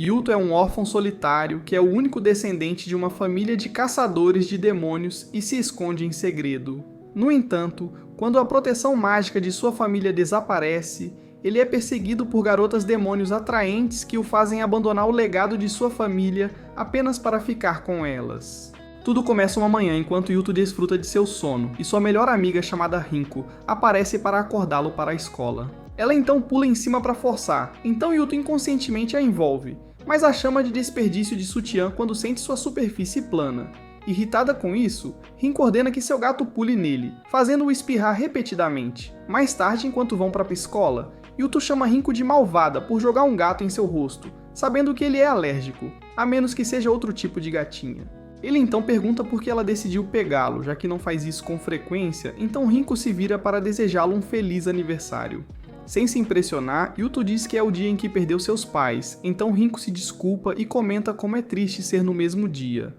Yuto é um órfão solitário que é o único descendente de uma família de caçadores de demônios e se esconde em segredo. No entanto, quando a proteção mágica de sua família desaparece, ele é perseguido por garotas demônios atraentes que o fazem abandonar o legado de sua família apenas para ficar com elas. Tudo começa uma manhã enquanto Yuto desfruta de seu sono, e sua melhor amiga chamada Rinko aparece para acordá-lo para a escola. Ela então pula em cima para forçar, então Yuto inconscientemente a envolve, mas a chama de desperdício de sutiã quando sente sua superfície plana. Irritada com isso, Rinko ordena que seu gato pule nele, fazendo-o espirrar repetidamente. Mais tarde, enquanto vão para a escola, Yuto chama Rinko de malvada por jogar um gato em seu rosto, sabendo que ele é alérgico, a menos que seja outro tipo de gatinha. Ele então pergunta por que ela decidiu pegá-lo, já que não faz isso com frequência, então Rinko se vira para desejá-lo um feliz aniversário. Sem se impressionar, Yuto diz que é o dia em que perdeu seus pais, então Rinko se desculpa e comenta como é triste ser no mesmo dia.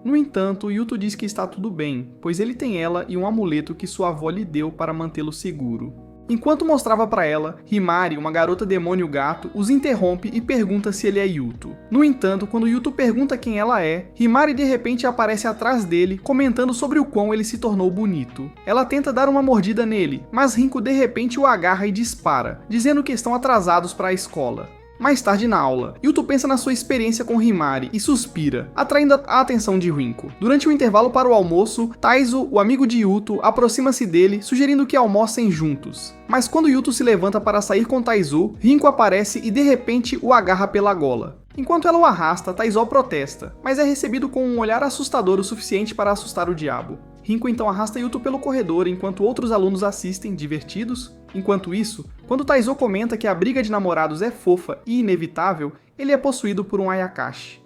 No entanto, Yuto diz que está tudo bem, pois ele tem ela e um amuleto que sua avó lhe deu para mantê-lo seguro. Enquanto mostrava para ela, Himari, uma garota demônio gato, os interrompe e pergunta se ele é Yuto. No entanto, quando Yuto pergunta quem ela é, Himari de repente aparece atrás dele, comentando sobre o quão ele se tornou bonito. Ela tenta dar uma mordida nele, mas Rinko de repente o agarra e dispara, dizendo que estão atrasados para a escola. Mais tarde na aula, Yuto pensa na sua experiência com Himari e suspira, atraindo a atenção de Rinko. Durante o intervalo para o almoço, Taizo, o amigo de Yuto, aproxima-se dele, sugerindo que almocem juntos. Mas quando Yuto se levanta para sair com Taizo, Rinko aparece e de repente o agarra pela gola. Enquanto ela o arrasta, Taizo protesta, mas é recebido com um olhar assustador o suficiente para assustar o diabo. Rinko então arrasta Yuto pelo corredor enquanto outros alunos assistem, divertidos. Enquanto isso, quando Taizo comenta que a briga de namorados é fofa e inevitável, ele é possuído por um Ayakashi.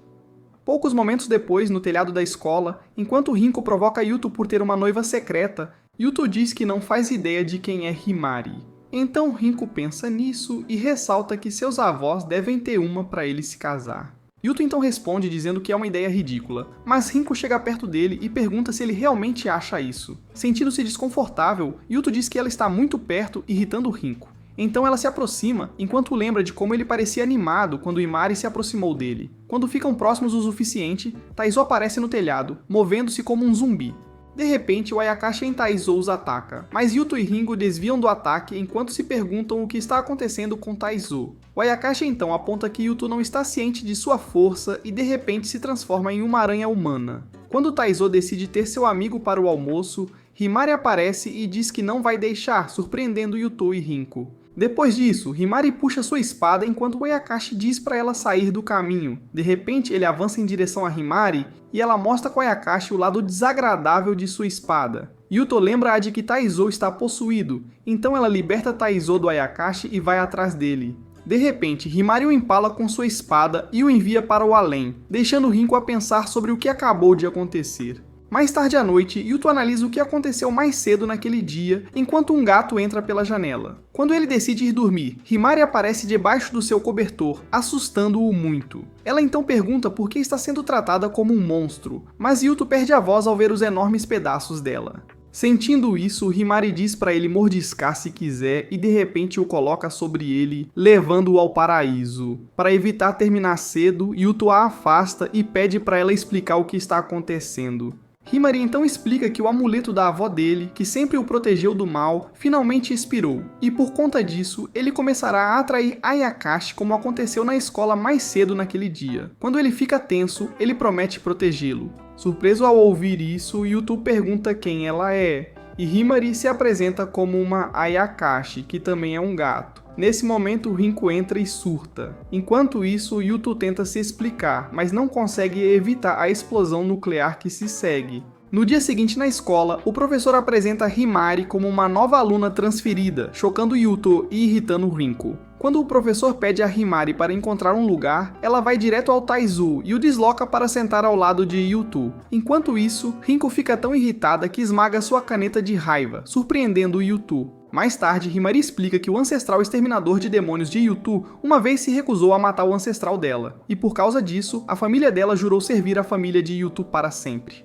Poucos momentos depois, no telhado da escola, enquanto Rinko provoca Yuto por ter uma noiva secreta, Yuto diz que não faz ideia de quem é Himari. Então Rinko pensa nisso e ressalta que seus avós devem ter uma para ele se casar. Yuto então responde dizendo que é uma ideia ridícula, mas Rinko chega perto dele e pergunta se ele realmente acha isso. Sentindo-se desconfortável, Yuto diz que ela está muito perto, irritando Rinko. Então ela se aproxima, enquanto lembra de como ele parecia animado quando Himari se aproximou dele. Quando ficam próximos o suficiente, Taizo aparece no telhado, movendo-se como um zumbi. De repente, o Ayakashi em Taizo os ataca, mas Yuto e Ringo desviam do ataque enquanto se perguntam o que está acontecendo com Taizo. O Ayakashi então aponta que Yuto não está ciente de sua força e de repente se transforma em uma aranha humana. Quando Taizo decide ter seu amigo para o almoço, Himari aparece e diz que não vai deixar, surpreendendo Yuto e Rinko. Depois disso, Himari puxa sua espada enquanto o Ayakashi diz para ela sair do caminho. De repente, ele avança em direção a Himari e ela mostra com Ayakashi o lado desagradável de sua espada. Yuto lembra-a de que Taizo está possuído, então ela liberta Taizo do Ayakashi e vai atrás dele. De repente, Himari o empala com sua espada e o envia para o além, deixando Rinko a pensar sobre o que acabou de acontecer. Mais tarde à noite, Yuto analisa o que aconteceu mais cedo naquele dia, enquanto um gato entra pela janela. Quando ele decide ir dormir, Himari aparece debaixo do seu cobertor, assustando-o muito. Ela então pergunta por que está sendo tratada como um monstro, mas Yuto perde a voz ao ver os enormes pedaços dela. Sentindo isso, Himari diz para ele mordiscar se quiser e de repente o coloca sobre ele, levando-o ao paraíso. Para evitar terminar cedo, Yuto a afasta e pede para ela explicar o que está acontecendo. Himari então explica que o amuleto da avó dele, que sempre o protegeu do mal, finalmente expirou, e por conta disso, ele começará a atrair Ayakashi como aconteceu na escola mais cedo naquele dia. Quando ele fica tenso, ele promete protegê-lo. Surpreso ao ouvir isso, Yuto pergunta quem ela é, e Himari se apresenta como uma Ayakashi, que também é um gato. Nesse momento, Rinko entra e surta. Enquanto isso, Yuto tenta se explicar, mas não consegue evitar a explosão nuclear que se segue. No dia seguinte na escola, o professor apresenta Himari como uma nova aluna transferida, chocando Yuto e irritando Rinko. Quando o professor pede a Himari para encontrar um lugar, ela vai direto ao Taizu e o desloca para sentar ao lado de Yuto. Enquanto isso, Rinko fica tão irritada que esmaga sua caneta de raiva, surpreendendo Yuto. Mais tarde, Himari explica que o ancestral exterminador de demônios de Yuto uma vez se recusou a matar o ancestral dela, e por causa disso, a família dela jurou servir a família de Yuto para sempre.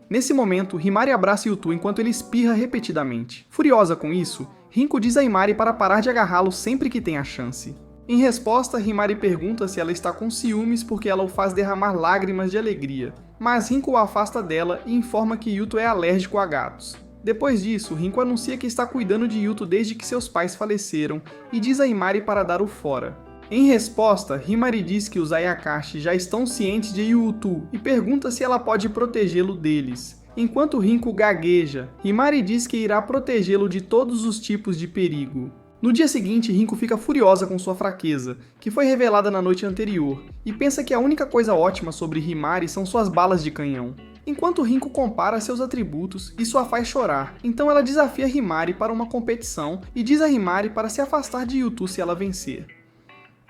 Nesse momento, Himari abraça Yuto enquanto ele espirra repetidamente. Furiosa com isso, Rinko diz a Himari para parar de agarrá-lo sempre que tem a chance. Em resposta, Himari pergunta se ela está com ciúmes porque ela o faz derramar lágrimas de alegria, mas Rinko o afasta dela e informa que Yuto é alérgico a gatos. Depois disso, Rinko anuncia que está cuidando de Yuto desde que seus pais faleceram e diz a Himari para dar o fora. Em resposta, Himari diz que os Ayakashi já estão cientes de Yuto e pergunta se ela pode protegê-lo deles. Enquanto Rinko gagueja, Himari diz que irá protegê-lo de todos os tipos de perigo. No dia seguinte, Rinko fica furiosa com sua fraqueza, que foi revelada na noite anterior, e pensa que a única coisa ótima sobre Himari são suas balas de canhão. Enquanto Rinko compara seus atributos, isso a faz chorar, então ela desafia Himari para uma competição e diz a Himari para se afastar de Yuto se ela vencer.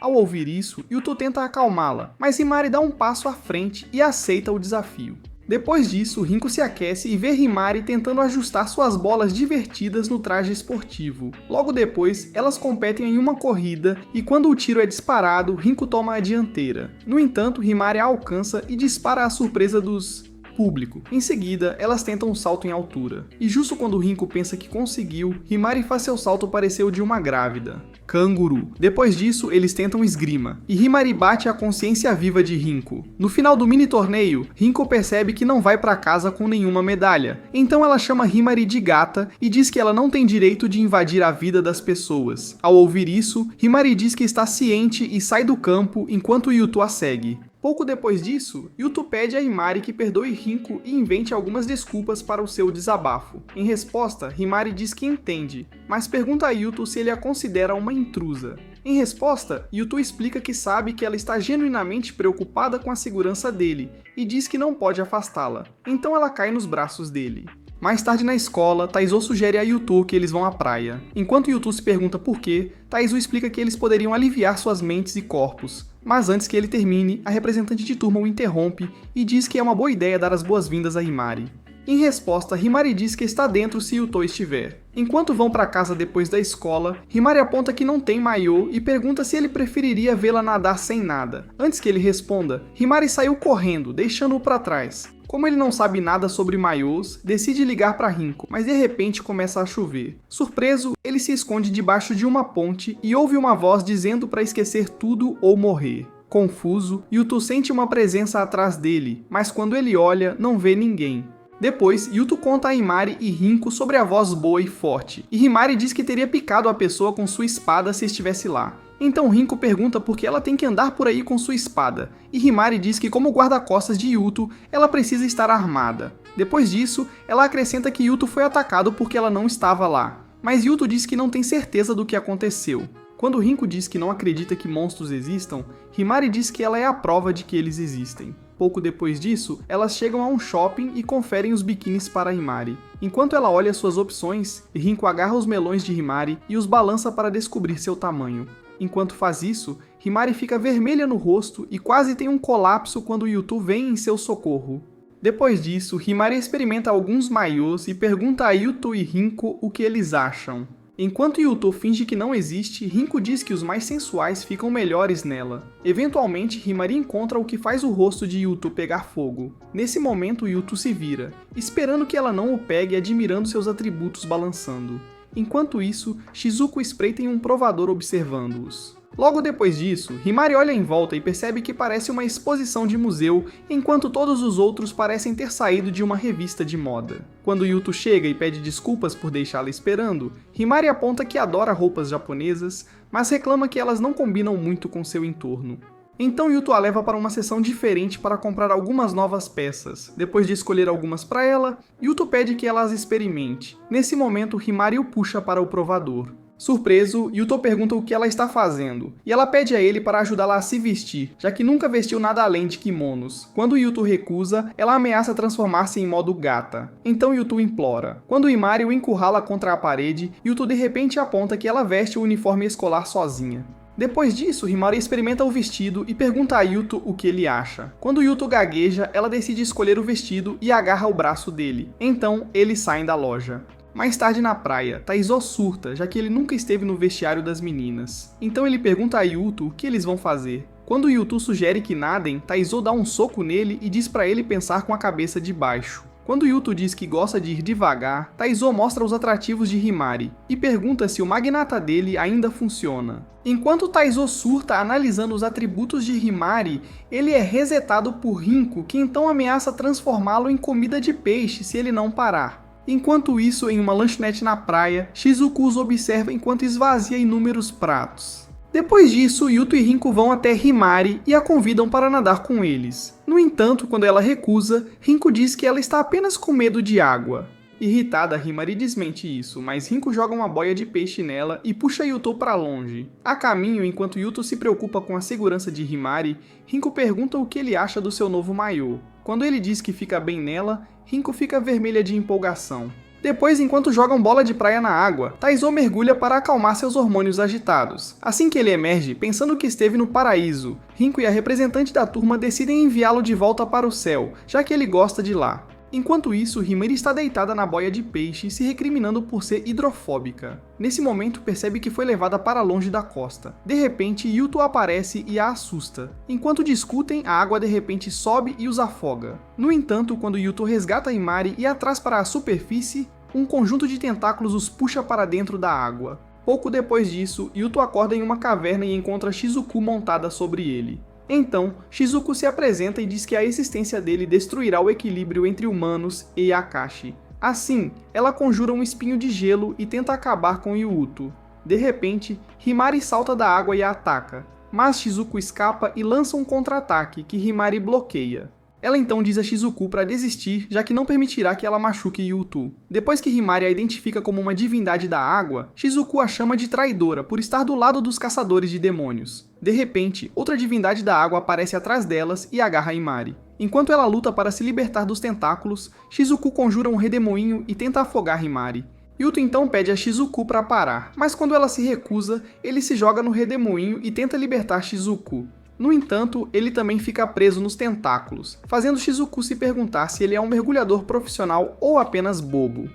Ao ouvir isso, Yuto tenta acalmá-la, mas Himari dá um passo à frente e aceita o desafio. Depois disso, Rinko se aquece e vê Himari tentando ajustar suas bolas divertidas no traje esportivo. Logo depois, elas competem em uma corrida e quando o tiro é disparado, Rinko toma a dianteira. No entanto, Himari a alcança e dispara a surpresa dos público. Em seguida, elas tentam um salto em altura. E justo quando Rinko pensa que conseguiu, Himari faz seu salto parecer o de uma grávida. Canguru. Depois disso, eles tentam esgrima, e Himari bate a consciência viva de Rinko. No final do mini torneio, Rinko percebe que não vai para casa com nenhuma medalha, então ela chama Himari de gata e diz que ela não tem direito de invadir a vida das pessoas. Ao ouvir isso, Himari diz que está ciente e sai do campo enquanto Yuto a segue. Pouco depois disso, Yuto pede a Himari que perdoe Rinko e invente algumas desculpas para o seu desabafo. Em resposta, Himari diz que entende, mas pergunta a Yuto se ele a considera uma intrusa. Em resposta, Yuto explica que sabe que ela está genuinamente preocupada com a segurança dele e diz que não pode afastá-la. Então ela cai nos braços dele. Mais tarde na escola, Taizo sugere a Yuto que eles vão à praia. Enquanto Yuto se pergunta por quê, Taizo explica que eles poderiam aliviar suas mentes e corpos. Mas antes que ele termine, a representante de turma o interrompe e diz que é uma boa ideia dar as boas-vindas a Himari. Em resposta, Himari diz que está dentro se Yuto estiver. Enquanto vão para casa depois da escola, Himari aponta que não tem maiô e pergunta se ele preferiria vê-la nadar sem nada. Antes que ele responda, Himari saiu correndo, deixando-o para trás. Como ele não sabe nada sobre maiôs, decide ligar para Rinko, mas de repente começa a chover. Surpreso, ele se esconde debaixo de uma ponte e ouve uma voz dizendo para esquecer tudo ou morrer. Confuso, Yuto sente uma presença atrás dele, mas quando ele olha, não vê ninguém. Depois, Yuto conta a Himari e Rinko sobre a voz boa e forte, e Himari diz que teria picado a pessoa com sua espada se estivesse lá. Então Rinko pergunta por que ela tem que andar por aí com sua espada, e Himari diz que como guarda-costas de Yuto, ela precisa estar armada. Depois disso, ela acrescenta que Yuto foi atacado porque ela não estava lá, mas Yuto diz que não tem certeza do que aconteceu. Quando Rinko diz que não acredita que monstros existam, Himari diz que ela é a prova de que eles existem. Pouco depois disso, elas chegam a um shopping e conferem os biquínis para Himari. Enquanto ela olha suas opções, Rinko agarra os melões de Himari e os balança para descobrir seu tamanho. Enquanto faz isso, Himari fica vermelha no rosto e quase tem um colapso quando Yuto vem em seu socorro. Depois disso, Himari experimenta alguns maiôs e pergunta a Yuto e Rinko o que eles acham. Enquanto Yuto finge que não existe, Rinko diz que os mais sensuais ficam melhores nela. Eventualmente, Himari encontra o que faz o rosto de Yuto pegar fogo. Nesse momento, Yuto se vira, esperando que ela não o pegue e admirando seus atributos balançando. Enquanto isso, Shizuko espreita em um provador observando-os. Logo depois disso, Himari olha em volta e percebe que parece uma exposição de museu, enquanto todos os outros parecem ter saído de uma revista de moda. Quando Yuto chega e pede desculpas por deixá-la esperando, Himari aponta que adora roupas japonesas, mas reclama que elas não combinam muito com seu entorno. Então Yuto a leva para uma seção diferente para comprar algumas novas peças. Depois de escolher algumas para ela, Yuto pede que ela as experimente. Nesse momento, Himari o puxa para o provador. Surpreso, Yuto pergunta o que ela está fazendo, e ela pede a ele para ajudá-la a se vestir, já que nunca vestiu nada além de kimonos. Quando Yuto recusa, ela ameaça transformar-se em modo gata. Então Yuto implora. Quando Himari o encurrala contra a parede, Yuto de repente aponta que ela veste o uniforme escolar sozinha. Depois disso, Himari experimenta o vestido e pergunta a Yuto o que ele acha. Quando Yuto gagueja, ela decide escolher o vestido e agarra o braço dele. Então, eles saem da loja. Mais tarde na praia, Taizo surta, já que ele nunca esteve no vestiário das meninas. Então ele pergunta a Yuto o que eles vão fazer. Quando Yuto sugere que nadem, Taizo dá um soco nele e diz pra ele pensar com a cabeça de baixo. Quando Yuto diz que gosta de ir devagar, Taizo mostra os atrativos de Himari e pergunta se o magnata dele ainda funciona. Enquanto Taizo surta analisando os atributos de Himari, ele é resetado por Rinko, que então ameaça transformá-lo em comida de peixe se ele não parar. Enquanto isso, em uma lanchonete na praia, Shizuku os observa enquanto esvazia inúmeros pratos. Depois disso, Yuto e Rinko vão até Himari e a convidam para nadar com eles. No entanto, quando ela recusa, Rinko diz que ela está apenas com medo de água. Irritada, Himari desmente isso, mas Rinko joga uma boia de peixe nela e puxa Yuto para longe. A caminho, enquanto Yuto se preocupa com a segurança de Himari, Rinko pergunta o que ele acha do seu novo maiô. Quando ele diz que fica bem nela, Rinko fica vermelha de empolgação. Depois, enquanto jogam bola de praia na água, Taizo mergulha para acalmar seus hormônios agitados. Assim que ele emerge, pensando que esteve no paraíso, Rinko e a representante da turma decidem enviá-lo de volta para o céu, já que ele gosta de lá. Enquanto isso, Himari está deitada na boia de peixe, se recriminando por ser hidrofóbica. Nesse momento, percebe que foi levada para longe da costa. De repente, Yuto aparece e a assusta. Enquanto discutem, a água de repente sobe e os afoga. No entanto, quando Yuto resgata Himari e a traz para a superfície, um conjunto de tentáculos os puxa para dentro da água. Pouco depois disso, Yuto acorda em uma caverna e encontra Shizuku montada sobre ele. Então, Shizuku se apresenta e diz que a existência dele destruirá o equilíbrio entre humanos e Akashi. Assim, ela conjura um espinho de gelo e tenta acabar com Yuto. De repente, Himari salta da água e a ataca, mas Shizuku escapa e lança um contra-ataque que Himari bloqueia. Ela então diz a Shizuku para desistir, já que não permitirá que ela machuque Yuto. Depois que Himari a identifica como uma divindade da água, Shizuku a chama de traidora por estar do lado dos caçadores de demônios. De repente, outra divindade da água aparece atrás delas e agarra Himari. Enquanto ela luta para se libertar dos tentáculos, Shizuku conjura um redemoinho e tenta afogar Himari. Yuto então pede a Shizuku para parar, mas quando ela se recusa, ele se joga no redemoinho e tenta libertar Shizuku. No entanto, ele também fica preso nos tentáculos, fazendo Shizuku se perguntar se ele é um mergulhador profissional ou apenas bobo.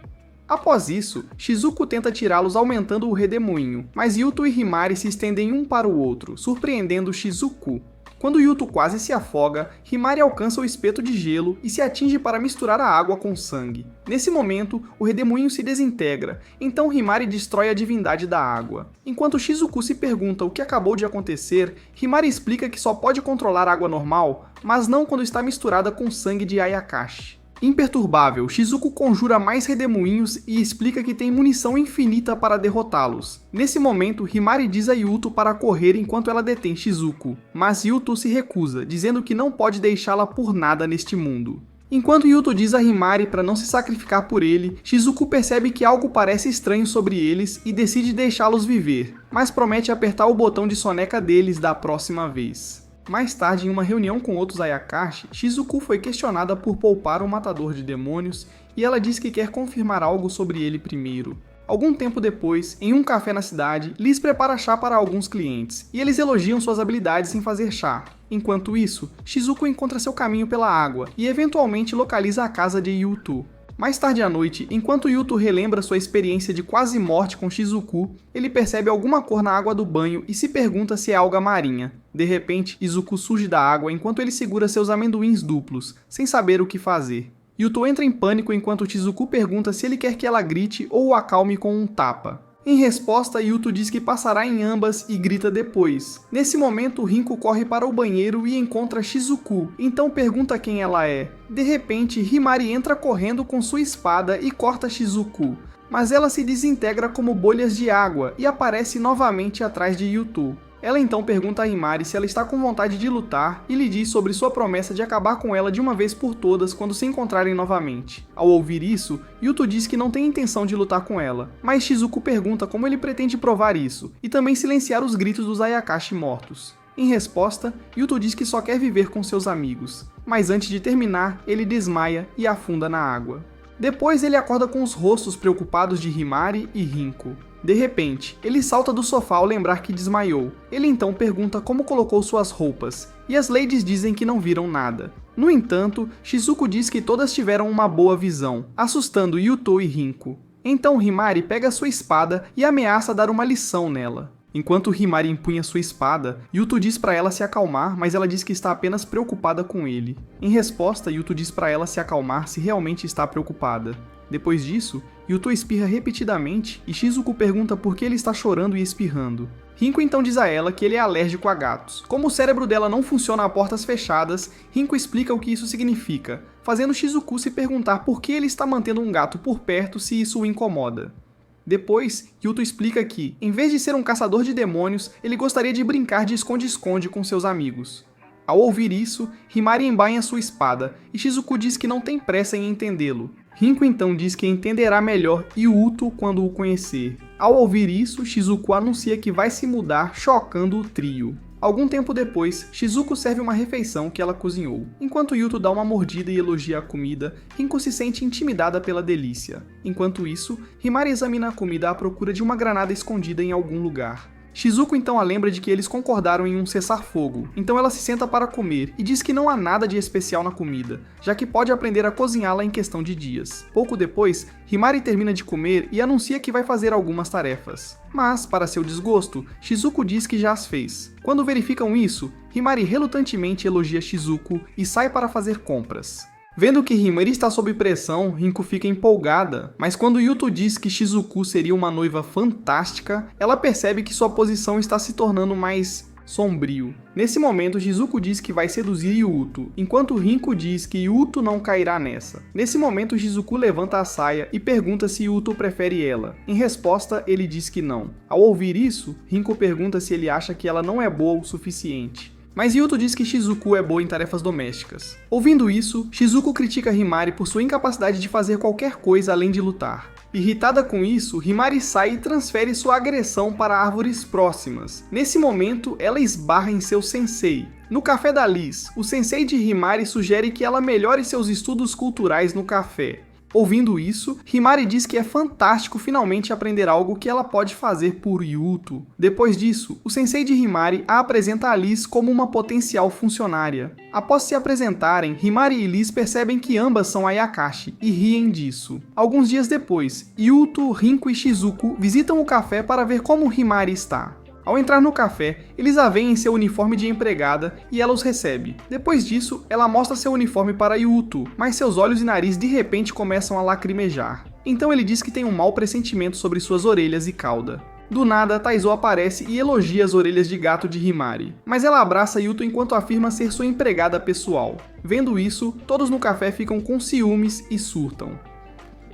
Após isso, Shizuku tenta tirá-los aumentando o redemoinho, mas Yuto e Himari se estendem um para o outro, surpreendendo Shizuku. Quando Yuto quase se afoga, Himari alcança o espeto de gelo e se atinge para misturar a água com sangue. Nesse momento, o redemoinho se desintegra, então Himari destrói a divindade da água. Enquanto Shizuku se pergunta o que acabou de acontecer, Himari explica que só pode controlar água normal, mas não quando está misturada com sangue de Ayakashi. Imperturbável, Shizuku conjura mais redemoinhos e explica que tem munição infinita para derrotá-los. Nesse momento, Himari diz a Yuto para correr enquanto ela detém Shizuku, mas Yuto se recusa, dizendo que não pode deixá-la por nada neste mundo. Enquanto Yuto diz a Himari para não se sacrificar por ele, Shizuku percebe que algo parece estranho sobre eles e decide deixá-los viver, mas promete apertar o botão de soneca deles da próxima vez. Mais tarde, em uma reunião com outros Ayakashi, Shizuku foi questionada por poupar um matador de demônios e ela diz que quer confirmar algo sobre ele primeiro. Algum tempo depois, em um café na cidade, Liz prepara chá para alguns clientes, e eles elogiam suas habilidades em fazer chá. Enquanto isso, Shizuku encontra seu caminho pela água e eventualmente localiza a casa de Yuto. Mais tarde à noite, enquanto Yuto relembra sua experiência de quase morte com Shizuku, ele percebe alguma cor na água do banho e se pergunta se é alga marinha. De repente, Izuku surge da água enquanto ele segura seus amendoins duplos, sem saber o que fazer. Yuto entra em pânico enquanto Shizuku pergunta se ele quer que ela grite ou o acalme com um tapa. Em resposta, Yuto diz que passará em ambas e grita depois. Nesse momento, Rinko corre para o banheiro e encontra Shizuku, então pergunta quem ela é. De repente, Himari entra correndo com sua espada e corta Shizuku, mas ela se desintegra como bolhas de água e aparece novamente atrás de Yuto. Ela então pergunta a Himari se ela está com vontade de lutar e lhe diz sobre sua promessa de acabar com ela de uma vez por todas quando se encontrarem novamente. Ao ouvir isso, Yuto diz que não tem intenção de lutar com ela, mas Shizuku pergunta como ele pretende provar isso e também silenciar os gritos dos Ayakashi mortos. Em resposta, Yuto diz que só quer viver com seus amigos, mas antes de terminar, ele desmaia e afunda na água. Depois ele acorda com os rostos preocupados de Himari e Rinko. De repente, ele salta do sofá ao lembrar que desmaiou. Ele então pergunta como colocou suas roupas, e as ladies dizem que não viram nada. No entanto, Shizuku diz que todas tiveram uma boa visão, assustando Yuto e Rinko. Então Himari pega sua espada e ameaça dar uma lição nela. Enquanto Himari empunha sua espada, Yuto diz para ela se acalmar, mas ela diz que está apenas preocupada com ele. Em resposta, Yuto diz para ela se acalmar se realmente está preocupada. Depois disso, Yuto espirra repetidamente e Shizuku pergunta por que ele está chorando e espirrando. Rinko então diz a ela que ele é alérgico a gatos. Como o cérebro dela não funciona a portas fechadas, Rinko explica o que isso significa, fazendo Shizuku se perguntar por que ele está mantendo um gato por perto se isso o incomoda. Depois, Yuto explica que, em vez de ser um caçador de demônios, ele gostaria de brincar de esconde-esconde com seus amigos. Ao ouvir isso, Himari embainha sua espada, e Shizuku diz que não tem pressa em entendê-lo. Rinko então diz que entenderá melhor Yuto quando o conhecer. Ao ouvir isso, Shizuku anuncia que vai se mudar, chocando o trio. Algum tempo depois, Shizuku serve uma refeição que ela cozinhou. Enquanto Yuto dá uma mordida e elogia a comida, Rinko se sente intimidada pela delícia. Enquanto isso, Himari examina a comida à procura de uma granada escondida em algum lugar. Shizuku então a lembra de que eles concordaram em um cessar-fogo, então ela se senta para comer e diz que não há nada de especial na comida, já que pode aprender a cozinhá-la em questão de dias. Pouco depois, Himari termina de comer e anuncia que vai fazer algumas tarefas. Mas, para seu desgosto, Shizuku diz que já as fez. Quando verificam isso, Himari relutantemente elogia Shizuku e sai para fazer compras. Vendo que Himari está sob pressão, Rinko fica empolgada, mas quando Yuto diz que Shizuku seria uma noiva fantástica, ela percebe que sua posição está se tornando mais sombrio. Nesse momento, Shizuku diz que vai seduzir Yuto, enquanto Rinko diz que Yuto não cairá nessa. Nesse momento, Shizuku levanta a saia e pergunta se Yuto prefere ela. Em resposta, ele diz que não. Ao ouvir isso, Rinko pergunta se ele acha que ela não é boa o suficiente. Mas Yuto diz que Shizuku é boa em tarefas domésticas. Ouvindo isso, Shizuku critica Himari por sua incapacidade de fazer qualquer coisa além de lutar. Irritada com isso, Himari sai e transfere sua agressão para árvores próximas. Nesse momento, ela esbarra em seu sensei. No café da Liz, o sensei de Himari sugere que ela melhore seus estudos culturais no café. Ouvindo isso, Himari diz que é fantástico finalmente aprender algo que ela pode fazer por Yuto. Depois disso, o sensei de Himari a apresenta a Liz como uma potencial funcionária. Após se apresentarem, Himari e Liz percebem que ambas são Ayakashi e riem disso. Alguns dias depois, Yuto, Rinko e Shizuku visitam o café para ver como Himari está. Ao entrar no café, eles a veem em seu uniforme de empregada e ela os recebe. Depois disso, ela mostra seu uniforme para Yuto, mas seus olhos e nariz de repente começam a lacrimejar. Então ele diz que tem um mau pressentimento sobre suas orelhas e cauda. Do nada, Taizo aparece e elogia as orelhas de gato de Himari, mas ela abraça Yuto enquanto afirma ser sua empregada pessoal. Vendo isso, todos no café ficam com ciúmes e surtam.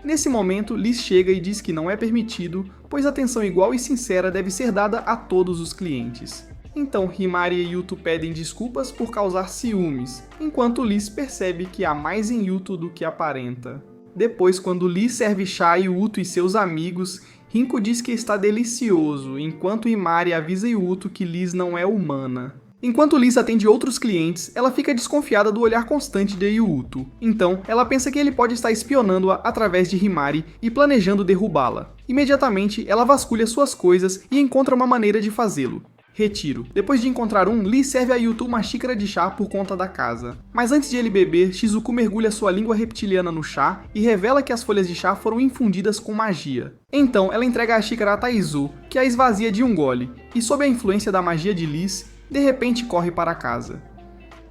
Nesse momento, Liz chega e diz que não é permitido, pois atenção igual e sincera deve ser dada a todos os clientes. Então Himari e Yuto pedem desculpas por causar ciúmes, enquanto Liz percebe que há mais em Yuto do que aparenta. Depois, quando Liz serve chá a Yuto e seus amigos, Rinko diz que está delicioso, enquanto Himari avisa Yuto que Liz não é humana. Enquanto Liz atende outros clientes, ela fica desconfiada do olhar constante de Yuto. Então, ela pensa que ele pode estar espionando-a através de Himari e planejando derrubá-la. Imediatamente, ela vasculha suas coisas e encontra uma maneira de fazê-lo. Retiro. Depois de encontrar Liz serve a Yuto uma xícara de chá por conta da casa. Mas antes de ele beber, Shizuku mergulha sua língua reptiliana no chá e revela que as folhas de chá foram infundidas com magia. Então, ela entrega a xícara a Taizo, que a esvazia de um gole, e sob a influência da magia de Liz, de repente corre para casa.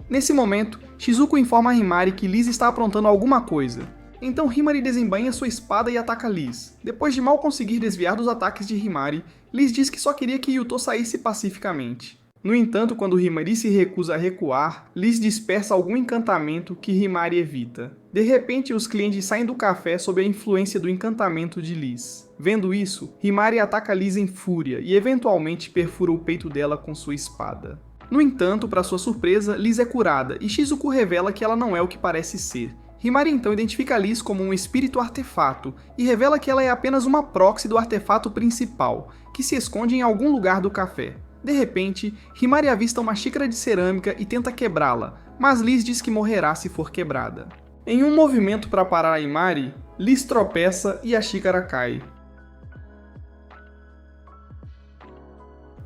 Nesse momento, Shizuku informa a Himari que Liz está aprontando alguma coisa. Então Himari desembainha sua espada e ataca Liz. Depois de mal conseguir desviar dos ataques de Himari, Liz diz que só queria que Yuto saísse pacificamente. No entanto, quando Himari se recusa a recuar, Liz dispersa algum encantamento que Himari evita. De repente, os clientes saem do café sob a influência do encantamento de Liz. Vendo isso, Himari ataca Liz em fúria e eventualmente perfura o peito dela com sua espada. No entanto, para sua surpresa, Liz é curada e Shizuku revela que ela não é o que parece ser. Himari então identifica Liz como um espírito artefato e revela que ela é apenas uma proxy do artefato principal, que se esconde em algum lugar do café. De repente, Himari avista uma xícara de cerâmica e tenta quebrá-la, mas Liz diz que morrerá se for quebrada. Em um movimento para parar Himari, Liz tropeça e a xícara cai.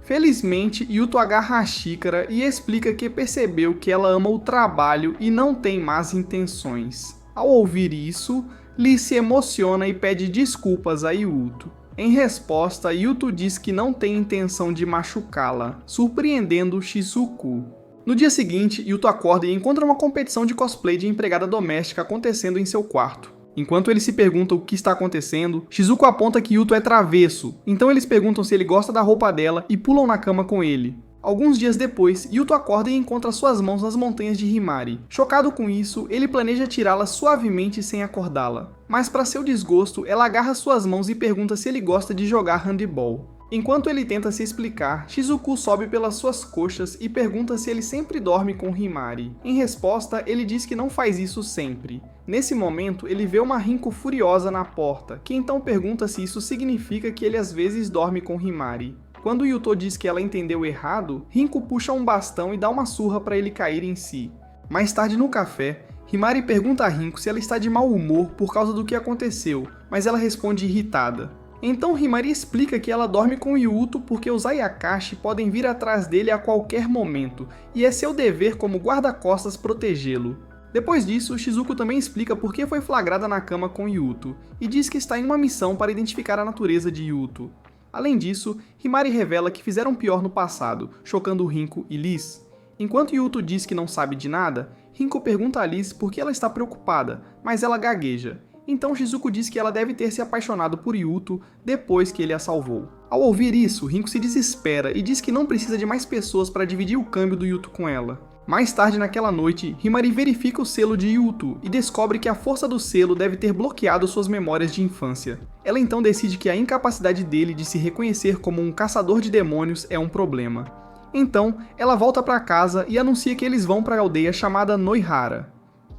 Felizmente, Yuto agarra a xícara e explica que percebeu que ela ama o trabalho e não tem más intenções. Ao ouvir isso, Liz se emociona e pede desculpas a Yuto. Em resposta, Yuto diz que não tem intenção de machucá-la, surpreendendo Shizuku. No dia seguinte, Yuto acorda e encontra uma competição de cosplay de empregada doméstica acontecendo em seu quarto. Enquanto ele se pergunta o que está acontecendo, Shizuku aponta que Yuto é travesso, então eles perguntam se ele gosta da roupa dela e pulam na cama com ele. Alguns dias depois, Yuto acorda e encontra suas mãos nas montanhas de Himari. Chocado com isso, ele planeja tirá-las suavemente sem acordá-la. Mas para seu desgosto, ela agarra suas mãos e pergunta se ele gosta de jogar handebol. Enquanto ele tenta se explicar, Shizuku sobe pelas suas coxas e pergunta se ele sempre dorme com Himari. Em resposta, ele diz que não faz isso sempre. Nesse momento, ele vê uma Rinko furiosa na porta, que então pergunta se isso significa que ele às vezes dorme com Himari. Quando Yuto diz que ela entendeu errado, Rinko puxa um bastão e dá uma surra para ele cair em si. Mais tarde no café, Himari pergunta a Rinko se ela está de mau humor por causa do que aconteceu, mas ela responde irritada. Então Himari explica que ela dorme com Yuto porque os Ayakashi podem vir atrás dele a qualquer momento, e é seu dever como guarda-costas protegê-lo. Depois disso, Shizuku também explica por que foi flagrada na cama com Yuto, e diz que está em uma missão para identificar a natureza de Yuto. Além disso, Himari revela que fizeram pior no passado, chocando Rinko e Liz. Enquanto Yuto diz que não sabe de nada, Rinko pergunta a Liz por que ela está preocupada, mas ela gagueja. Então Shizuku diz que ela deve ter se apaixonado por Yuto depois que ele a salvou. Ao ouvir isso, Rinko se desespera e diz que não precisa de mais pessoas para dividir o câmbio do Yuto com ela. Mais tarde naquela noite, Himari verifica o selo de Yuto e descobre que a força do selo deve ter bloqueado suas memórias de infância. Ela então decide que a incapacidade dele de se reconhecer como um caçador de demônios é um problema. Então, ela volta para casa e anuncia que eles vão para a aldeia chamada Noihara.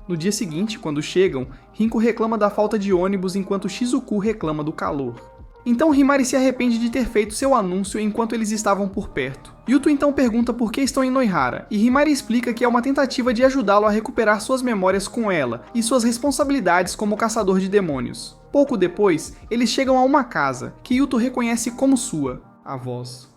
No dia seguinte, quando chegam, Rinko reclama da falta de ônibus enquanto Shizuku reclama do calor. Então Himari se arrepende de ter feito seu anúncio enquanto eles estavam por perto. Yuto então pergunta por que estão em Noihara, e Himari explica que é uma tentativa de ajudá-lo a recuperar suas memórias com ela e suas responsabilidades como caçador de demônios. Pouco depois, eles chegam a uma casa, que Yuto reconhece como sua, a voz.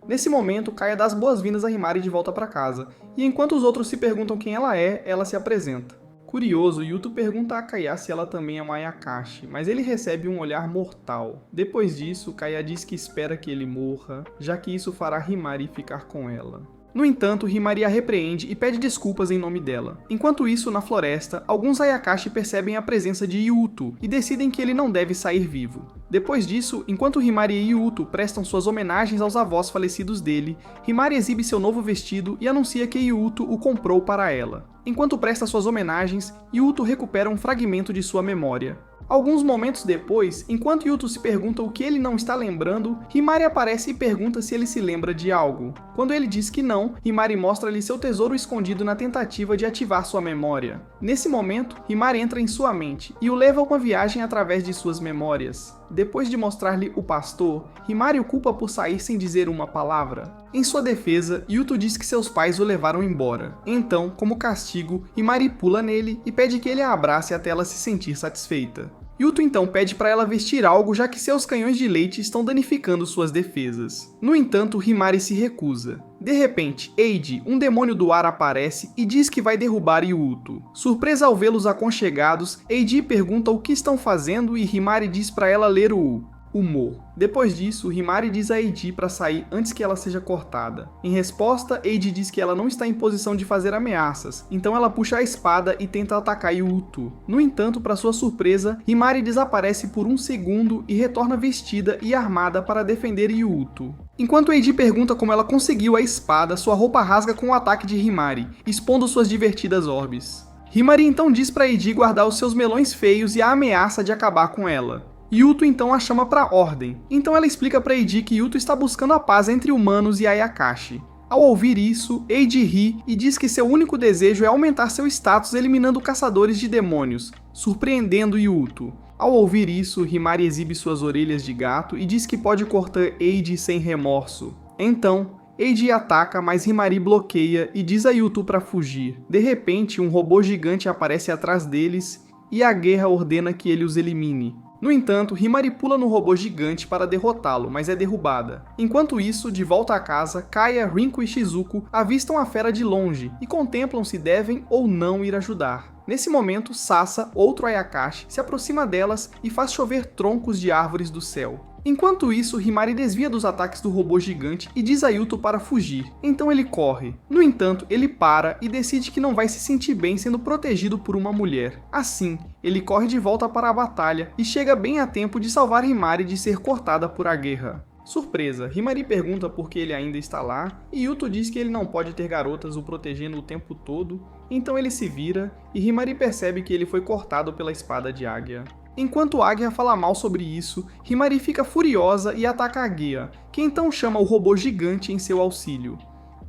Nesse momento, Kaya dá as boas-vindas a Himari de volta para casa, e enquanto os outros se perguntam quem ela é, ela se apresenta. Curioso, Yuto pergunta a Kaya se ela também é uma Ayakashi, mas ele recebe um olhar mortal. Depois disso, Kaya diz que espera que ele morra, já que isso fará Himari ficar com ela. No entanto, Himari a repreende e pede desculpas em nome dela. Enquanto isso, na floresta, alguns Ayakashi percebem a presença de Yuto e decidem que ele não deve sair vivo. Depois disso, enquanto Himari e Yuto prestam suas homenagens aos avós falecidos dele, Himari exibe seu novo vestido e anuncia que Yuto o comprou para ela. Enquanto presta suas homenagens, Yuto recupera um fragmento de sua memória. Alguns momentos depois, enquanto Yuto se pergunta o que ele não está lembrando, Himari aparece e pergunta se ele se lembra de algo. Quando ele diz que não, Himari mostra-lhe seu tesouro escondido na tentativa de ativar sua memória. Nesse momento, Himari entra em sua mente e o leva a uma viagem através de suas memórias. Depois de mostrar-lhe o pastor, Himari o culpa por sair sem dizer uma palavra. Em sua defesa, Yuto diz que seus pais o levaram embora. Então, como castigo, Himari pula nele e pede que ele a abrace até ela se sentir satisfeita. Yuto então pede para ela vestir algo já que seus canhões de leite estão danificando suas defesas. No entanto, Himari se recusa. De repente, Eiji, um demônio do ar, aparece e diz que vai derrubar Yuto. Surpresa ao vê-los aconchegados, Eiji pergunta o que estão fazendo e Himari diz para ela ler o humor. Depois disso, Himari diz a Eiji para sair antes que ela seja cortada. Em resposta, Eiji diz que ela não está em posição de fazer ameaças, então ela puxa a espada e tenta atacar Yuto. No entanto, para sua surpresa, Himari desaparece por um segundo e retorna vestida e armada para defender Yuto. Enquanto Eiji pergunta como ela conseguiu a espada, sua roupa rasga com o ataque de Himari, expondo suas divertidas orbes. Himari então diz para Eiji guardar os seus melões feios e a ameaça de acabar com ela. Yuto então a chama para ordem, então ela explica para Eiji que Yuto está buscando a paz entre humanos e Ayakashi. Ao ouvir isso, Eiji ri e diz que seu único desejo é aumentar seu status eliminando caçadores de demônios, surpreendendo Yuto. Ao ouvir isso, Himari exibe suas orelhas de gato e diz que pode cortar Eiji sem remorso. Então, Eiji ataca, mas Himari bloqueia e diz a Yuto para fugir. De repente, um robô gigante aparece atrás deles e a guerra ordena que ele os elimine. No entanto, Himari pula no robô gigante para derrotá-lo, mas é derrubada. Enquanto isso, de volta à casa, Kaya, Rinko e Shizuku avistam a fera de longe e contemplam se devem ou não ir ajudar. Nesse momento, Sasa, outro Ayakashi, se aproxima delas e faz chover troncos de árvores do céu. Enquanto isso, Himari desvia dos ataques do robô gigante e diz a Yuto para fugir, então ele corre. No entanto, ele para e decide que não vai se sentir bem sendo protegido por uma mulher. Assim, ele corre de volta para a batalha e chega bem a tempo de salvar Himari de ser cortada por Aguerra. Surpresa, Himari pergunta por que ele ainda está lá, e Yuto diz que ele não pode ter garotas o protegendo o tempo todo, então ele se vira, e Himari percebe que ele foi cortado pela espada de Águia. Enquanto Águia fala mal sobre isso, Himari fica furiosa e ataca Águia, que então chama o robô gigante em seu auxílio.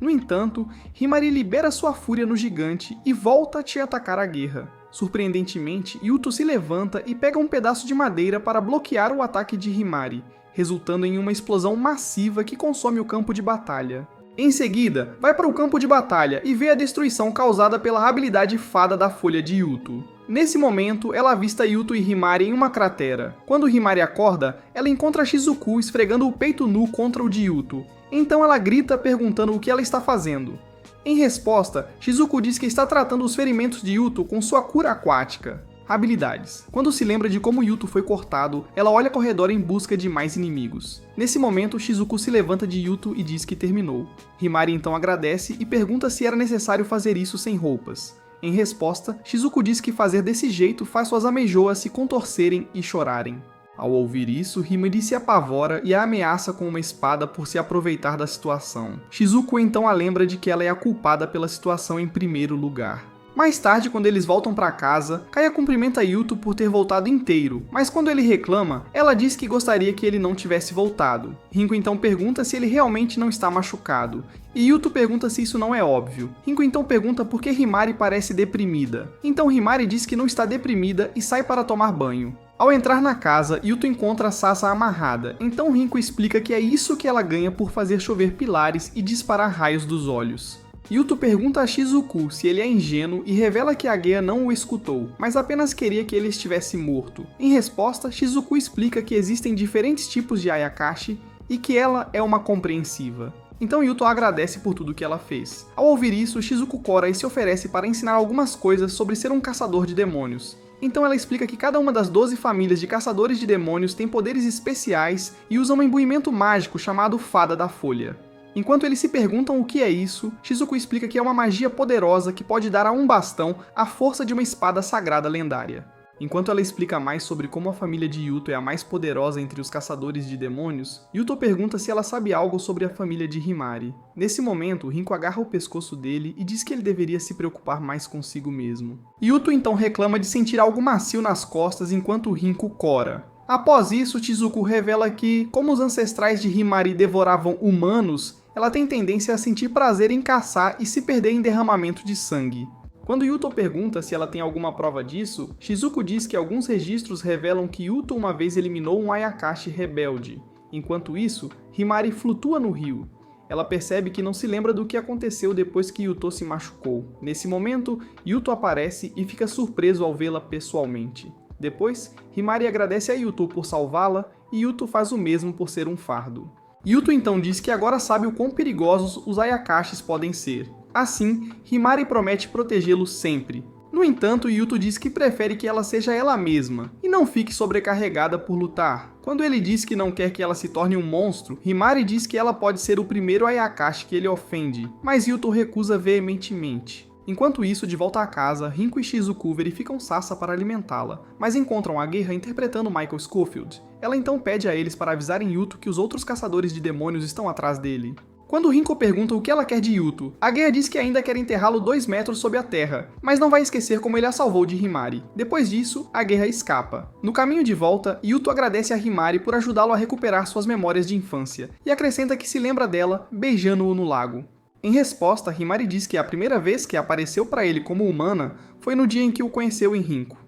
No entanto, Himari libera sua fúria no gigante e volta a te atacar Águia. Surpreendentemente, Yuto se levanta e pega um pedaço de madeira para bloquear o ataque de Himari, resultando em uma explosão massiva que consome o campo de batalha. Em seguida, vai para o campo de batalha e vê a destruição causada pela habilidade Fada da Folha de Yuto. Nesse momento, ela avista Yuto e Himari em uma cratera. Quando Himari acorda, ela encontra Shizuku esfregando o peito nu contra o de Yuto. Então ela grita perguntando o que ela está fazendo. Em resposta, Shizuku diz que está tratando os ferimentos de Yuto com sua cura aquática. Habilidades. Quando se lembra de como Yuto foi cortado, ela olha ao redor em busca de mais inimigos. Nesse momento, Shizuku se levanta de Yuto e diz que terminou. Himari então agradece e pergunta se era necessário fazer isso sem roupas. Em resposta, Shizuku diz que fazer desse jeito faz suas ameijoas se contorcerem e chorarem. Ao ouvir isso, Himari se apavora e a ameaça com uma espada por se aproveitar da situação. Shizuku então a lembra de que ela é a culpada pela situação em primeiro lugar. Mais tarde, quando eles voltam para casa, Kaia cumprimenta Yuto por ter voltado inteiro, mas quando ele reclama, ela diz que gostaria que ele não tivesse voltado. Rinko então pergunta se ele realmente não está machucado, e Yuto pergunta se isso não é óbvio. Rinko então pergunta por que Himari parece deprimida. Então Himari diz que não está deprimida e sai para tomar banho. Ao entrar na casa, Yuto encontra Sasa amarrada, então Rinko explica que é isso que ela ganha por fazer chover pilares e disparar raios dos olhos. Yuto pergunta a Shizuku se ele é ingênuo e revela que Águia não o escutou, mas apenas queria que ele estivesse morto. Em resposta, Shizuku explica que existem diferentes tipos de Ayakashi e que ela é uma compreensiva. Então Yuto agradece por tudo que ela fez. Ao ouvir isso, Shizuku cora e se oferece para ensinar algumas coisas sobre ser um caçador de demônios. Então ela explica que cada uma das 12 famílias de caçadores de demônios tem poderes especiais e usa um imbuimento mágico chamado Fada da Folha. Enquanto eles se perguntam o que é isso, Shizuku explica que é uma magia poderosa que pode dar a um bastão a força de uma espada sagrada lendária. Enquanto ela explica mais sobre como a família de Yuto é a mais poderosa entre os caçadores de demônios, Yuto pergunta se ela sabe algo sobre a família de Himari. Nesse momento, Rinko agarra o pescoço dele e diz que ele deveria se preocupar mais consigo mesmo. Yuto então reclama de sentir algo macio nas costas enquanto Rinko cora. Após isso, Shizuku revela que, como os ancestrais de Himari devoravam humanos, ela tem tendência a sentir prazer em caçar e se perder em derramamento de sangue. Quando Yuto pergunta se ela tem alguma prova disso, Shizuku diz que alguns registros revelam que Yuto uma vez eliminou um Ayakashi rebelde. Enquanto isso, Himari flutua no rio. Ela percebe que não se lembra do que aconteceu depois que Yuto se machucou. Nesse momento, Yuto aparece e fica surpreso ao vê-la pessoalmente. Depois, Himari agradece a Yuto por salvá-la e Yuto faz o mesmo por ser um fardo. Yuto então diz que agora sabe o quão perigosos os Ayakashis podem ser. Assim, Himari promete protegê-los sempre. No entanto, Yuto diz que prefere que ela seja ela mesma, e não fique sobrecarregada por lutar. Quando ele diz que não quer que ela se torne um monstro, Himari diz que ela pode ser o primeiro Ayakashi que ele ofende, mas Yuto recusa veementemente. Enquanto isso, de volta à casa, Rinko e Shizuku verificam Sasa para alimentá-la, mas encontram Aguerra interpretando Michael Scofield. Ela então pede a eles para avisarem Yuto que os outros caçadores de demônios estão atrás dele. Quando Rinko pergunta o que ela quer de Yuto, Aguerra diz que ainda quer enterrá-lo 2 metros sob a terra, mas não vai esquecer como ele a salvou de Himari. Depois disso, Aguerra escapa. No caminho de volta, Yuto agradece a Himari por ajudá-lo a recuperar suas memórias de infância, e acrescenta que se lembra dela beijando-o no lago. Em resposta, Himari diz que a primeira vez que apareceu para ele como humana foi no dia em que o conheceu em Rinko.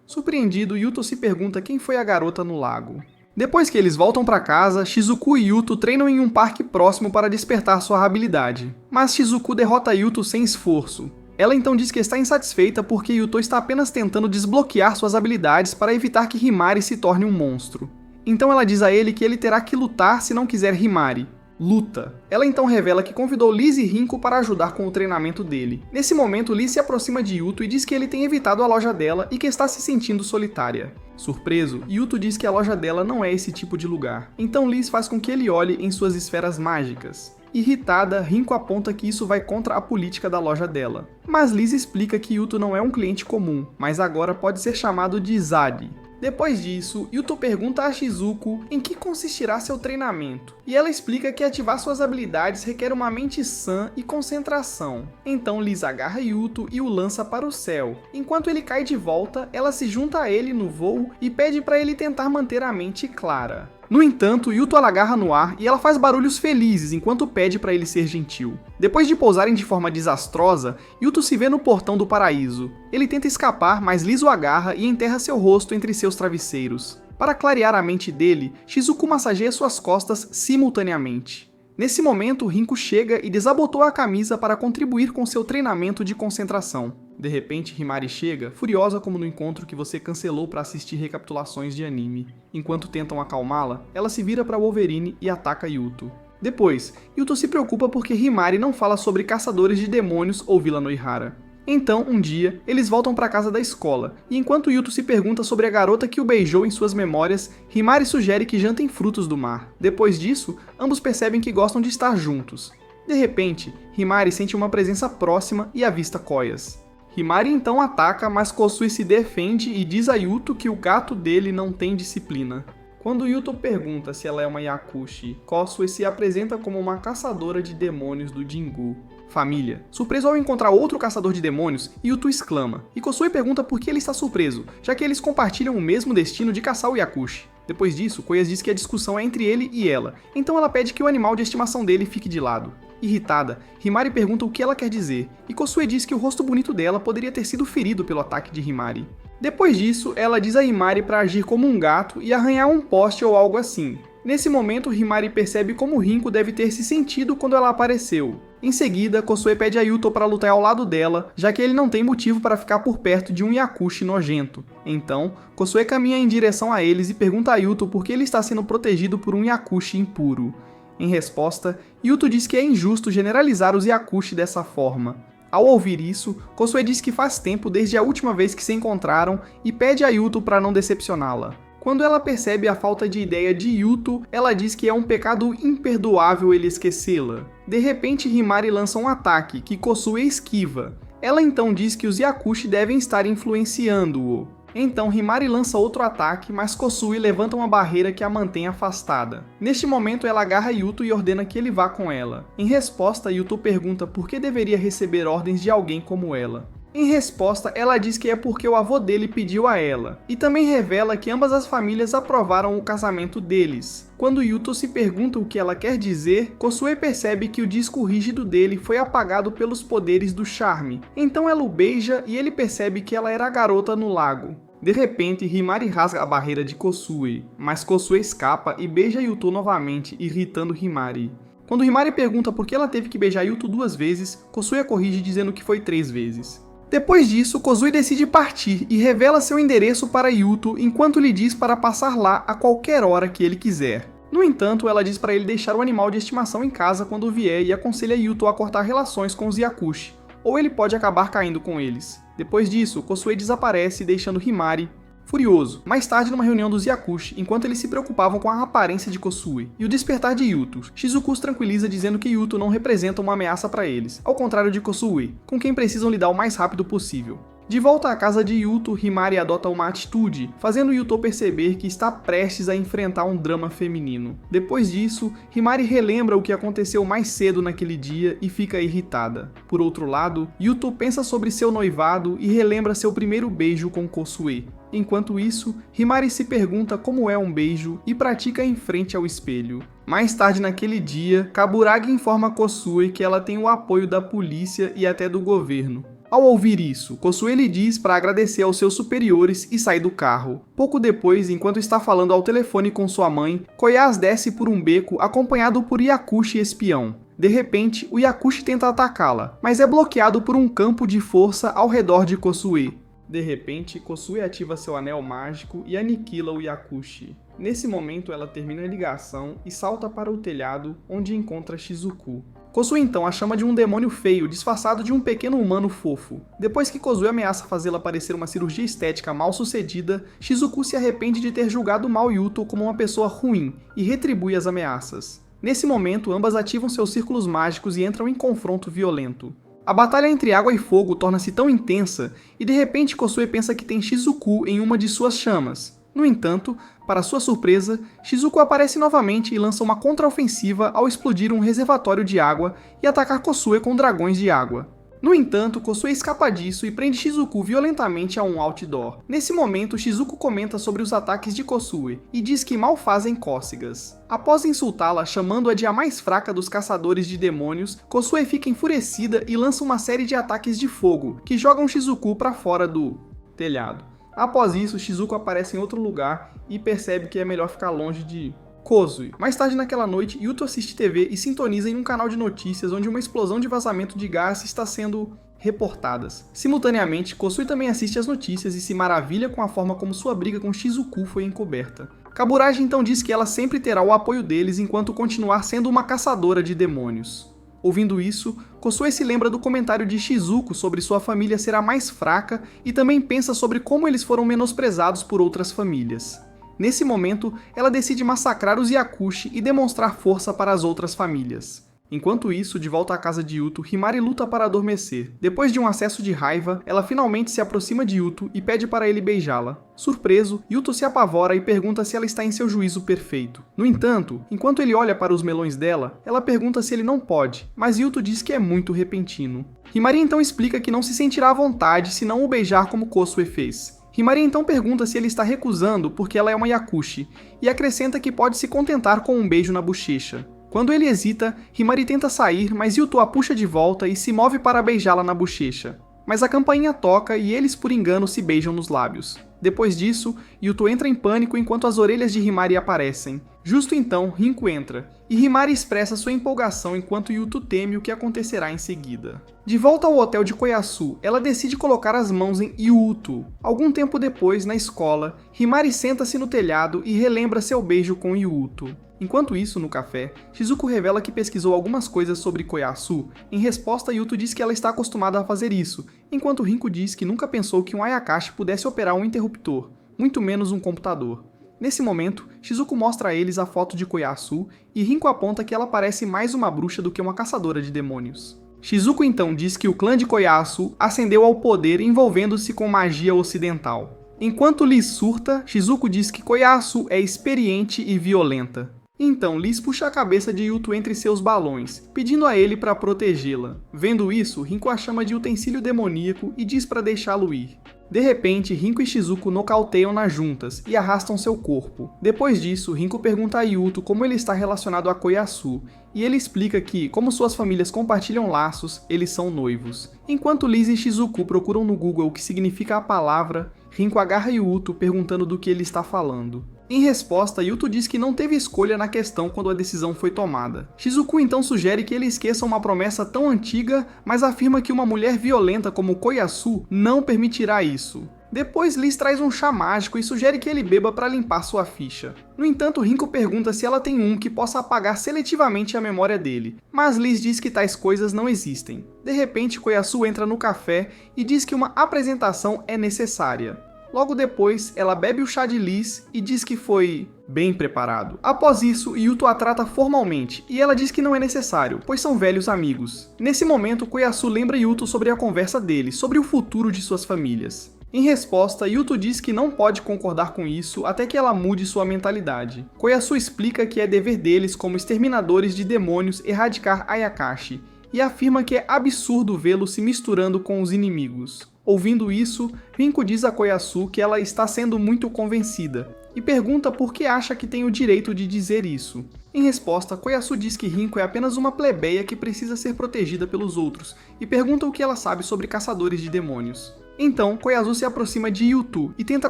Surpreendido, Yuto se pergunta quem foi a garota no lago. Depois que eles voltam para casa, Shizuku e Yuto treinam em um parque próximo para despertar sua habilidade. Mas Shizuku derrota Yuto sem esforço. Ela então diz que está insatisfeita porque Yuto está apenas tentando desbloquear suas habilidades para evitar que Himari se torne um monstro. Então ela diz a ele que ele terá que lutar se não quiser Himari. Luta. Ela então revela que convidou Liz e Rinko para ajudar com o treinamento dele. Nesse momento, Liz se aproxima de Yuto e diz que ele tem evitado a loja dela e que está se sentindo solitária. Surpreso, Yuto diz que a loja dela não é esse tipo de lugar. Então Liz faz com que ele olhe em suas esferas mágicas. Irritada, Rinko aponta que isso vai contra a política da loja dela. Mas Liz explica que Yuto não é um cliente comum, mas agora pode ser chamado de Zadi. Depois disso, Yuto pergunta a Shizuko em que consistirá seu treinamento, e ela explica que ativar suas habilidades requer uma mente sã e concentração. Então Liz agarra Yuto e o lança para o céu. Enquanto ele cai de volta, ela se junta a ele no voo e pede para ele tentar manter a mente clara. No entanto, Yuto a agarra no ar e ela faz barulhos felizes enquanto pede para ele ser gentil. Depois de pousarem de forma desastrosa, Yuto se vê no portão do paraíso. Ele tenta escapar, mas Liz o agarra e enterra seu rosto entre seus travesseiros. Para clarear a mente dele, Shizuko massageia suas costas simultaneamente. Nesse momento, Rinko chega e desabotoa a camisa para contribuir com seu treinamento de concentração. De repente, Himari chega, furiosa como no encontro que você cancelou para assistir recapitulações de anime. Enquanto tentam acalmá-la, ela se vira para Wolverine e ataca Yuto. Depois, Yuto se preocupa porque Himari não fala sobre caçadores de demônios ou Vila Noihara. Então, um dia, eles voltam para a casa da escola, e enquanto Yuto se pergunta sobre a garota que o beijou em suas memórias, Himari sugere que jantem frutos do mar. Depois disso, ambos percebem que gostam de estar juntos. De repente, Himari sente uma presença próxima e avista Koyas. Himari então ataca, mas Kosui se defende e diz a Yuto que o gato dele não tem disciplina. Quando Yuto pergunta se ela é uma Yakushi, Kosui se apresenta como uma caçadora de demônios do Jingu. Família. Surpreso ao encontrar outro caçador de demônios, Yuto exclama, e Kosui pergunta por que ele está surpreso, já que eles compartilham o mesmo destino de caçar o Yakushi. Depois disso, Koyas diz que a discussão é entre ele e ela, então ela pede que o animal de estimação dele fique de lado. Irritada, Himari pergunta o que ela quer dizer, e Kosui diz que o rosto bonito dela poderia ter sido ferido pelo ataque de Himari. Depois disso, ela diz a Himari para agir como um gato e arranhar um poste ou algo assim. Nesse momento, Himari percebe como Rinko deve ter se sentido quando ela apareceu. Em seguida, Kosui pede a Yuto para lutar ao lado dela, já que ele não tem motivo para ficar por perto de um Yakushi nojento. Então, Kosui caminha em direção a eles e pergunta a Yuto por que ele está sendo protegido por um Yakushi impuro. Em resposta, Yuto diz que é injusto generalizar os Yakushi dessa forma. Ao ouvir isso, Kosui diz que faz tempo desde a última vez que se encontraram e pede a Yuto para não decepcioná-la. Quando ela percebe a falta de ideia de Yuto, ela diz que é um pecado imperdoável ele esquecê-la. De repente, Himari lança um ataque, que Kosui esquiva. Ela então diz que os Yakushi devem estar influenciando-o. Então Himari lança outro ataque, mas Kosui levanta uma barreira que a mantém afastada. Neste momento ela agarra Yuto e ordena que ele vá com ela. Em resposta, Yuto pergunta por que deveria receber ordens de alguém como ela. Em resposta, ela diz que é porque o avô dele pediu a ela, e também revela que ambas as famílias aprovaram o casamento deles. Quando Yuto se pergunta o que ela quer dizer, Kosui percebe que o disco rígido dele foi apagado pelos poderes do charme. Então ela o beija e ele percebe que ela era a garota no lago. De repente, Himari rasga a barreira de Kosui, mas Kosui escapa e beija Yuto novamente, irritando Himari. Quando Himari pergunta por que ela teve que beijar Yuto 2 vezes, Kosui a corrige dizendo que foi 3 vezes. Depois disso, Kosui decide partir e revela seu endereço para Yuto enquanto lhe diz para passar lá a qualquer hora que ele quiser. No entanto, ela diz para ele deixar o animal de estimação em casa quando vier e aconselha Yuto a cortar relações com os Yakushi, ou ele pode acabar caindo com eles. Depois disso, Kosui desaparece deixando Himari furioso. Mais tarde, numa reunião dos Yakushi, enquanto eles se preocupavam com a aparência de Kosui e o despertar de Yuto, Shizuku os tranquiliza dizendo que Yuto não representa uma ameaça para eles, ao contrário de Kosui, com quem precisam lidar o mais rápido possível. De volta à casa de Yuto, Himari adota uma atitude, fazendo Yuto perceber que está prestes a enfrentar um drama feminino. Depois disso, Himari relembra o que aconteceu mais cedo naquele dia e fica irritada. Por outro lado, Yuto pensa sobre seu noivado e relembra seu primeiro beijo com Kosui. Enquanto isso, Himari se pergunta como é um beijo e pratica em frente ao espelho. Mais tarde naquele dia, Kaburagi informa Kosui que ela tem o apoio da polícia e até do governo. Ao ouvir isso, Kosui lhe diz para agradecer aos seus superiores e sai do carro. Pouco depois, enquanto está falando ao telefone com sua mãe, Koyas desce por um beco acompanhado por Yakushi espião. De repente, o Yakushi tenta atacá-la, mas é bloqueado por um campo de força ao redor de Kosui. De repente, Kosui ativa seu anel mágico e aniquila o Yakushi. Nesse momento, ela termina a ligação e salta para o telhado, onde encontra Shizuku. Kosue então a chama de um demônio feio, disfarçado de um pequeno humano fofo. Depois que Kosue ameaça fazê-la parecer uma cirurgia estética mal sucedida, Shizuku se arrepende de ter julgado mal Yuto como uma pessoa ruim e retribui as ameaças. Nesse momento, ambas ativam seus círculos mágicos e entram em confronto violento. A batalha entre água e fogo torna-se tão intensa e de repente Kosue pensa que tem Shizuku em uma de suas chamas. No entanto, para sua surpresa, Shizuku aparece novamente e lança uma contraofensiva ao explodir um reservatório de água e atacar Kosue com dragões de água. No entanto, Kosue escapa disso e prende Shizuku violentamente a um outdoor. Nesse momento, Shizuku comenta sobre os ataques de Kosue e diz que mal fazem cócegas. Após insultá-la, chamando-a de a mais fraca dos caçadores de demônios, Kosue fica enfurecida e lança uma série de ataques de fogo, que jogam Shizuku para fora do telhado. Após isso, Shizuku aparece em outro lugar e percebe que é melhor ficar longe de Kosue. Mais tarde naquela noite, Yuto assiste TV e sintoniza em um canal de notícias onde uma explosão de vazamento de gás está sendo reportadas. Simultaneamente, Kosue também assiste as notícias e se maravilha com a forma como sua briga com Shizuku foi encoberta. Kaburagi então diz que ela sempre terá o apoio deles enquanto continuar sendo uma caçadora de demônios. Ouvindo isso, Kosue se lembra do comentário de Shizuku sobre sua família ser a mais fraca e também pensa sobre como eles foram menosprezados por outras famílias. Nesse momento, ela decide massacrar os Yakushi e demonstrar força para as outras famílias. Enquanto isso, de volta à casa de Yuto, Himari luta para adormecer. Depois de um acesso de raiva, ela finalmente se aproxima de Yuto e pede para ele beijá-la. Surpreso, Yuto se apavora e pergunta se ela está em seu juízo perfeito. No entanto, enquanto ele olha para os melões dela, ela pergunta se ele não pode, mas Yuto diz que é muito repentino. Himari então explica que não se sentirá à vontade se não o beijar como Kosue fez. Himari então pergunta se ele está recusando porque ela é uma Yakushi, e acrescenta que pode se contentar com um beijo na bochecha. Quando ele hesita, Himari tenta sair, mas Yuto a puxa de volta e se move para beijá-la na bochecha. Mas a campainha toca e eles por engano se beijam nos lábios. Depois disso, Yuto entra em pânico enquanto as orelhas de Himari aparecem. Justo então, Rinko entra, e Himari expressa sua empolgação enquanto Yuto teme o que acontecerá em seguida. De volta ao hotel de Koyasu, ela decide colocar as mãos em Yuto. Algum tempo depois, na escola, Himari senta-se no telhado e relembra seu beijo com Yuto. Enquanto isso, no café, Shizuku revela que pesquisou algumas coisas sobre Koyasu. Em resposta, Yuto diz que ela está acostumada a fazer isso, enquanto Rinko diz que nunca pensou que um Ayakashi pudesse operar um interruptor, muito menos um computador. Nesse momento, Shizuku mostra a eles a foto de Koyasu e Rinko aponta que ela parece mais uma bruxa do que uma caçadora de demônios. Shizuku então diz que o clã de Koyasu ascendeu ao poder envolvendo-se com magia ocidental. Enquanto Liz surta, Shizuku diz que Koyasu é experiente e violenta. Então Liz puxa a cabeça de Yuto entre seus balões, pedindo a ele para protegê-la. Vendo isso, Rinko a chama de utensílio demoníaco e diz para deixá-lo ir. De repente, Rinko e Shizuku nocauteiam-na juntas e arrastam seu corpo. Depois disso, Rinko pergunta a Yuto como ele está relacionado a Koyasu, e ele explica que, como suas famílias compartilham laços, eles são noivos. Enquanto Liz e Shizuku procuram no Google o que significa a palavra, Rinko agarra Yuto perguntando do que ele está falando. Em resposta, Yuto diz que não teve escolha na questão quando a decisão foi tomada. Shizuku então sugere que ele esqueça uma promessa tão antiga, mas afirma que uma mulher violenta como Koyasu não permitirá isso. Depois, Liz traz um chá mágico e sugere que ele beba para limpar sua ficha. No entanto, Rinko pergunta se ela tem um que possa apagar seletivamente a memória dele, mas Liz diz que tais coisas não existem. De repente, Koyasu entra no café e diz que uma apresentação é necessária. Logo depois, ela bebe o chá de Liz e diz que foi bem preparado. Após isso, Yuto a trata formalmente, e ela diz que não é necessário, pois são velhos amigos. Nesse momento, Koyasu lembra Yuto sobre a conversa deles, sobre o futuro de suas famílias. Em resposta, Yuto diz que não pode concordar com isso até que ela mude sua mentalidade. Koyasu explica que é dever deles como exterminadores de demônios erradicar Ayakashi, e afirma que é absurdo vê-lo se misturando com os inimigos. Ouvindo isso, Rinko diz a Koyasu que ela está sendo muito convencida, e pergunta por que acha que tem o direito de dizer isso. Em resposta, Koyasu diz que Rinko é apenas uma plebeia que precisa ser protegida pelos outros, e pergunta o que ela sabe sobre caçadores de demônios. Então, Koyasu se aproxima de Yuto e tenta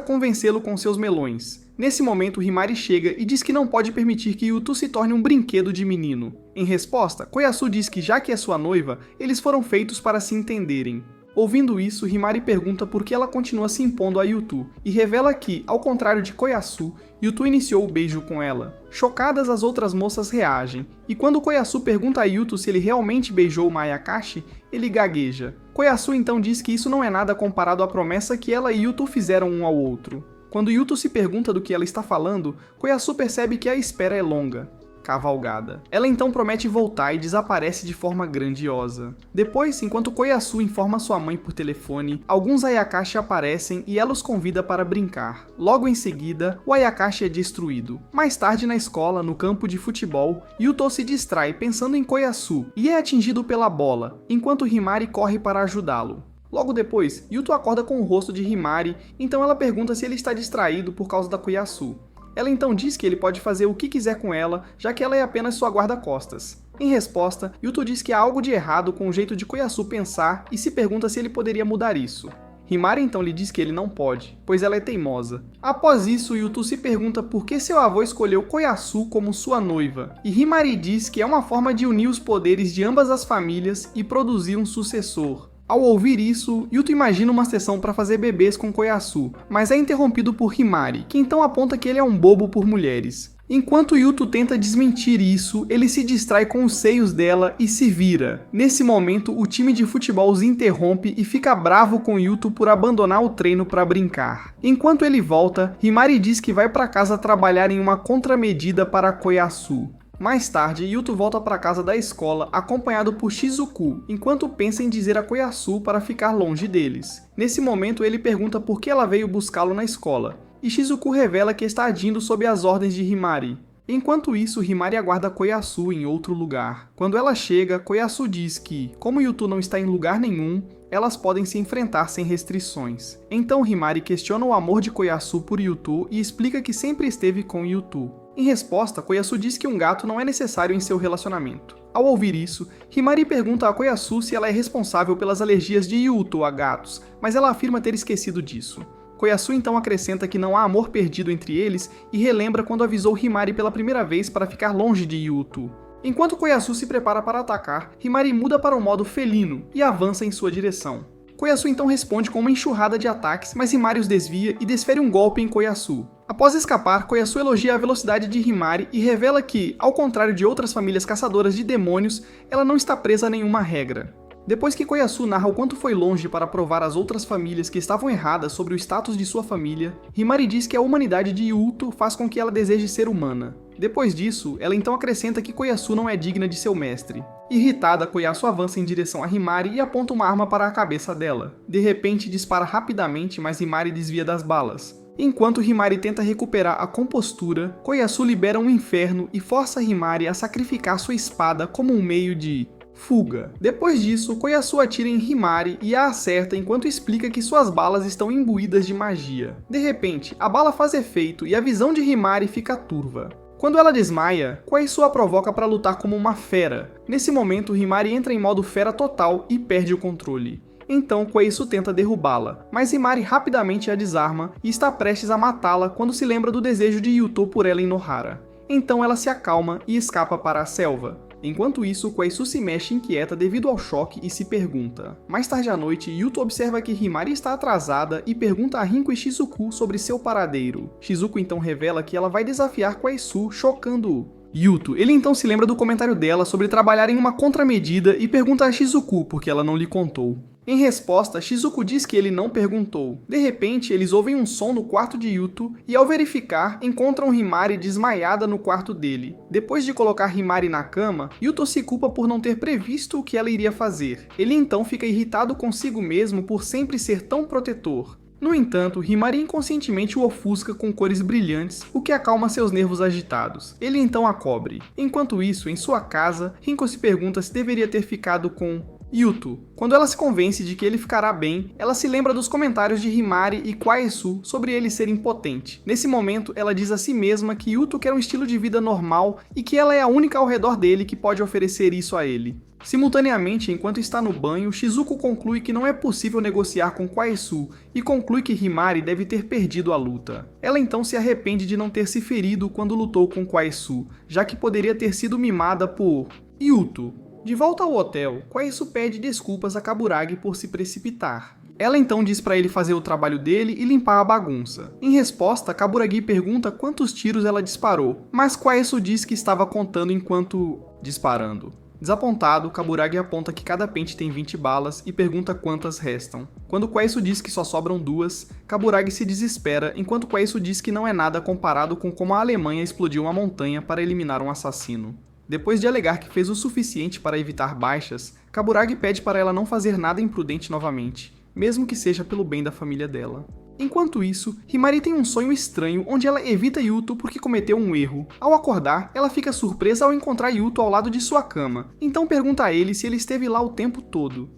convencê-lo com seus melões. Nesse momento, Himari chega e diz que não pode permitir que Yuto se torne um brinquedo de menino. Em resposta, Koyasu diz que já que é sua noiva, eles foram feitos para se entenderem. Ouvindo isso, Himari pergunta por que ela continua se impondo a Yuto, e revela que, ao contrário de Koyasu, Yuto iniciou o beijo com ela. Chocadas, as outras moças reagem, e quando Koyasu pergunta a Yuto se ele realmente beijou uma Ayakashi, ele gagueja. Koyasu então diz que isso não é nada comparado à promessa que ela e Yuto fizeram um ao outro. Quando Yuto se pergunta do que ela está falando, Koyasu percebe que a espera é longa. Cavalgada. Ela então promete voltar e desaparece de forma grandiosa. Depois, enquanto Koyasu informa sua mãe por telefone, alguns Ayakashi aparecem e ela os convida para brincar. Logo em seguida, o Ayakashi é destruído. Mais tarde na escola, no campo de futebol, Yuto se distrai pensando em Koyasu e é atingido pela bola, enquanto Himari corre para ajudá-lo. Logo depois, Yuto acorda com o rosto de Himari, então ela pergunta se ele está distraído por causa da Koyasu. Ela então diz que ele pode fazer o que quiser com ela, já que ela é apenas sua guarda-costas. Em resposta, Yuto diz que há algo de errado com o jeito de Koyasu pensar e se pergunta se ele poderia mudar isso. Himari então lhe diz que ele não pode, pois ela é teimosa. Após isso, Yuto se pergunta por que seu avô escolheu Koyasu como sua noiva, e Himari diz que é uma forma de unir os poderes de ambas as famílias e produzir um sucessor. Ao ouvir isso, Yuto imagina uma sessão para fazer bebês com Koyasu, mas é interrompido por Himari, que então aponta que ele é um bobo por mulheres. Enquanto Yuto tenta desmentir isso, ele se distrai com os seios dela e se vira. Nesse momento, o time de futebol os interrompe e fica bravo com Yuto por abandonar o treino para brincar. Enquanto ele volta, Himari diz que vai para casa trabalhar em uma contramedida para Koyasu. Mais tarde, Yuto volta para casa da escola acompanhado por Shizuku, enquanto pensa em dizer a Koyasu para ficar longe deles. Nesse momento, ele pergunta por que ela veio buscá-lo na escola, e Shizuku revela que está agindo sob as ordens de Himari. Enquanto isso, Himari aguarda Koyasu em outro lugar. Quando ela chega, Koyasu diz que, como Yuto não está em lugar nenhum, elas podem se enfrentar sem restrições. Então Himari questiona o amor de Koyasu por Yuto e explica que sempre esteve com Yuto. Em resposta, Koyasu diz que um gato não é necessário em seu relacionamento. Ao ouvir isso, Himari pergunta a Koyasu se ela é responsável pelas alergias de Yuto a gatos, mas ela afirma ter esquecido disso. Koyasu então acrescenta que não há amor perdido entre eles e relembra quando avisou Himari pela primeira vez para ficar longe de Yuto. Enquanto Koyasu se prepara para atacar, Himari muda para o modo felino e avança em sua direção. Koyasu então responde com uma enxurrada de ataques, mas Himari os desvia e desfere um golpe em Koyasu. Após escapar, Koyasu elogia a velocidade de Himari e revela que, ao contrário de outras famílias caçadoras de demônios, ela não está presa a nenhuma regra. Depois que Koyasu narra o quanto foi longe para provar às outras famílias que estavam erradas sobre o status de sua família, Himari diz que a humanidade de Yuto faz com que ela deseje ser humana. Depois disso, ela então acrescenta que Koyasu não é digna de seu mestre. Irritada, Koyasu avança em direção a Himari e aponta uma arma para a cabeça dela. De repente, dispara rapidamente, mas Himari desvia das balas. Enquanto Himari tenta recuperar a compostura, Koyasu libera um inferno e força Himari a sacrificar sua espada como um meio de fuga. Depois disso, Koyasu atira em Himari e a acerta enquanto explica que suas balas estão imbuídas de magia. De repente, a bala faz efeito e a visão de Himari fica turva. Quando ela desmaia, Koyasu a provoca para lutar como uma fera. Nesse momento, Himari entra em modo fera total e perde o controle. Então Koyasu tenta derrubá-la, mas Himari rapidamente a desarma e está prestes a matá-la quando se lembra do desejo de Yuto por ela em Nohara. Então ela se acalma e escapa para a selva. Enquanto isso, Koyasu se mexe inquieta devido ao choque e se pergunta. Mais tarde à noite, Yuto observa que Himari está atrasada e pergunta a Rinko e Shizuku sobre seu paradeiro. Shizuku então revela que ela vai desafiar Koyasu, chocando Yuto. Ele então se lembra do comentário dela sobre trabalhar em uma contramedida e pergunta a Shizuku por que ela não lhe contou. Em resposta, Shizuku diz que ele não perguntou. De repente, eles ouvem um som no quarto de Yuto e, ao verificar, encontram Himari desmaiada no quarto dele. Depois de colocar Himari na cama, Yuto se culpa por não ter previsto o que ela iria fazer. Ele então fica irritado consigo mesmo por sempre ser tão protetor. No entanto, Himari inconscientemente o ofusca com cores brilhantes, o que acalma seus nervos agitados. Ele então a cobre. Enquanto isso, em sua casa, Rinko se pergunta se deveria ter ficado com Yuto. Quando ela se convence de que ele ficará bem, ela se lembra dos comentários de Himari e Koyasu sobre ele ser impotente. Nesse momento, ela diz a si mesma que Yuto quer um estilo de vida normal e que ela é a única ao redor dele que pode oferecer isso a ele. Simultaneamente, enquanto está no banho, Shizuku conclui que não é possível negociar com Koyasu e conclui que Himari deve ter perdido a luta. Ela então se arrepende de não ter se ferido quando lutou com Koyasu, já que poderia ter sido mimada por Yuto. De volta ao hotel, Kwaisu pede desculpas a Kaburagi por se precipitar. Ela então diz para ele fazer o trabalho dele e limpar a bagunça. Em resposta, Kaburagi pergunta quantos tiros ela disparou, mas Kwaisu diz que estava contando enquanto disparando. Desapontado, Kaburagi aponta que cada pente tem 20 balas e pergunta quantas restam. Quando Kwaisu diz que só sobram 2, Kaburagi se desespera, enquanto Kwaisu diz que não é nada comparado com como a Alemanha explodiu uma montanha para eliminar um assassino. Depois de alegar que fez o suficiente para evitar baixas, Kaburagi pede para ela não fazer nada imprudente novamente, mesmo que seja pelo bem da família dela. Enquanto isso, Himari tem um sonho estranho onde ela evita Yuto porque cometeu um erro. Ao acordar, ela fica surpresa ao encontrar Yuto ao lado de sua cama, então pergunta a ele se ele esteve lá o tempo todo.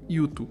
Yuto: